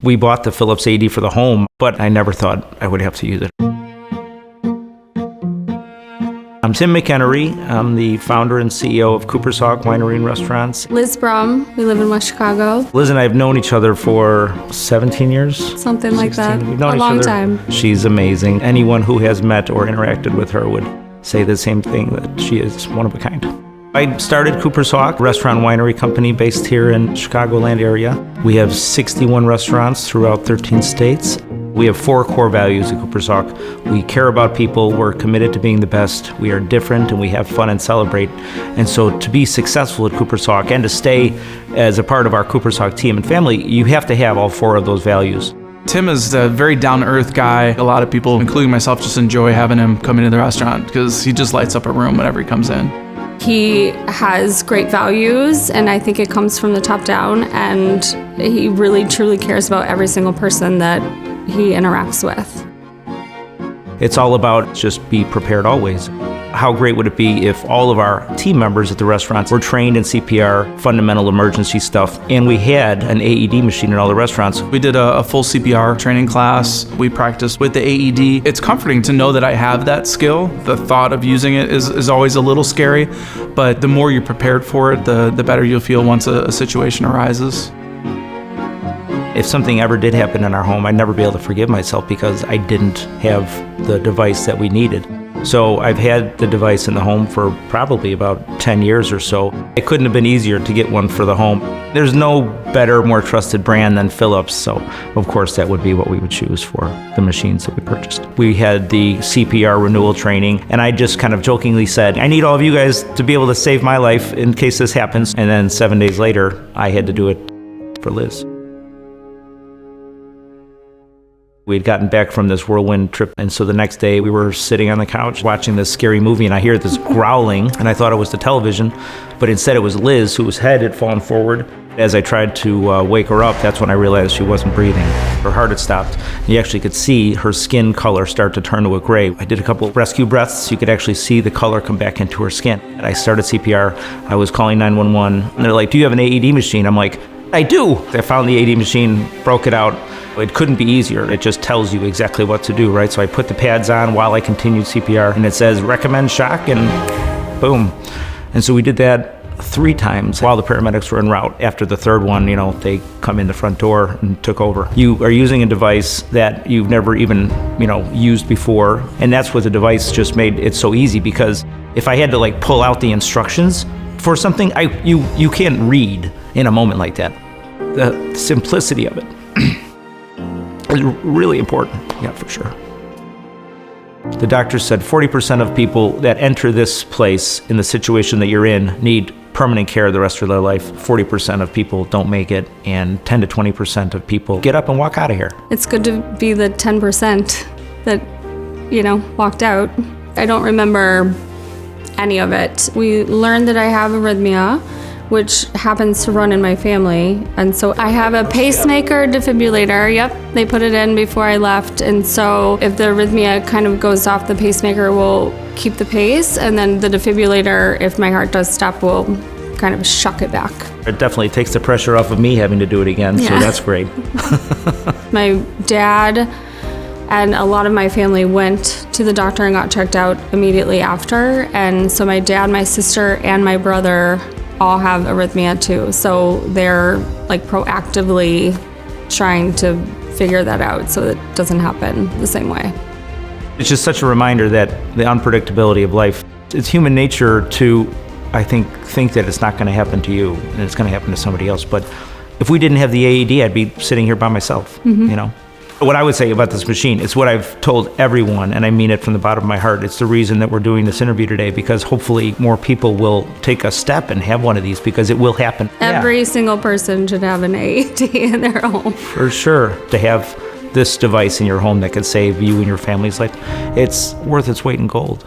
We bought the Philips AED for the home, but I never thought I would have to use it. I'm Tim McEnery. I'm the founder and CEO of Cooper's Hawk Winery and Restaurants. Liz Brum. We live in West Chicago. Liz and I have known each other for 17 years. Something like that. We've known a each long other. time. She's amazing. Anyone who has met or interacted with her would say the same thing, that she is one of a kind. I started Cooper's Hawk, restaurant winery company based here in Chicagoland area. We have 61 restaurants throughout 13 states. We have 4 core values at Cooper's Hawk. We care about people, we're committed to being the best, we are different, and we have fun and celebrate. And so to be successful at Cooper's Hawk and to stay as a part of our Cooper's Hawk team and family, you have to have all 4 of those values. Tim is a very down-to-earth guy. A lot of people, including myself, just enjoy having him come into the restaurant because he just lights up a room whenever he comes in. He has great values, and I think it comes from the top down, and he really truly cares about every single person that he interacts with. It's all about just be prepared always. How great would it be if all of our team members at the restaurants were trained in CPR, fundamental emergency stuff, and we had an AED machine in all the restaurants. We did a full CPR training class. We practiced with the AED. It's comforting to know that I have that skill. The thought of using it is always a little scary, but the more you're prepared for it, the better you'll feel once a situation arises. If something ever did happen in our home, I'd never be able to forgive myself because I didn't have the device that we needed. So I've had the device in the home for probably about 10 years or so. It couldn't have been easier to get one for the home. There's no better, more trusted brand than Philips, so of course that would be what we would choose for the machines that we purchased. We had the CPR renewal training, and I just kind of jokingly said, I need all of you guys to be able to save my life in case this happens. And then 7 days later, I had to do it for Liz. We had gotten back from this whirlwind trip, and so the next day we were sitting on the couch watching this scary movie, and I hear this growling, and I thought it was the television, but instead it was Liz, whose head had fallen forward. As I tried to wake her up, that's when I realized she wasn't breathing. Her heart had stopped. You actually could see her skin color start to turn to a gray. I did a couple of rescue breaths. You could actually see the color come back into her skin. And I started CPR. I was calling 911, and they're like, do you have an AED machine? I'm like, I do. I found the AED machine, broke it out. It couldn't be easier. It just tells you exactly what to do, right? So I put the pads on while I continued CPR, and it says recommend shock, and boom. And so we did that 3 times while the paramedics were en route. After the 3rd one, they come in the front door and took over. You are using a device that you've never even, used before, and that's what the device just made it so easy, because if I had to pull out the instructions for something, you can't read in a moment like that. The simplicity of it is really important, yeah, for sure. The doctor said 40% of people that enter this place in the situation that you're in need permanent care the rest of their life. 40% of people don't make it, and 10 to 20% of people get up and walk out of here. It's good to be the 10% that, walked out. I don't remember any of it. We learned that I have arrhythmia, which happens to run in my family. And so I have a pacemaker defibrillator. Yep, they put it in before I left. And so if the arrhythmia kind of goes off, the pacemaker will keep the pace. And then the defibrillator, if my heart does stop, will kind of shuck it back. It definitely takes the pressure off of me having to do it again, so that's great. My dad and a lot of my family went to the doctor and got checked out immediately after. And so my dad, my sister, and my brother all have arrhythmia too. So they're proactively trying to figure that out so it doesn't happen the same way. It's just such a reminder that the unpredictability of life, it's human nature to, I think that it's not going to happen to you and it's going to happen to somebody else. But if we didn't have the AED, I'd be sitting here by myself, What I would say about this machine, it's what I've told everyone, and I mean it from the bottom of my heart. It's the reason that we're doing this interview today, because hopefully more people will take a step and have one of these, because it will happen. Every single person should have an AED in their home. For sure. To have this device in your home that could save you and your family's life, it's worth its weight in gold.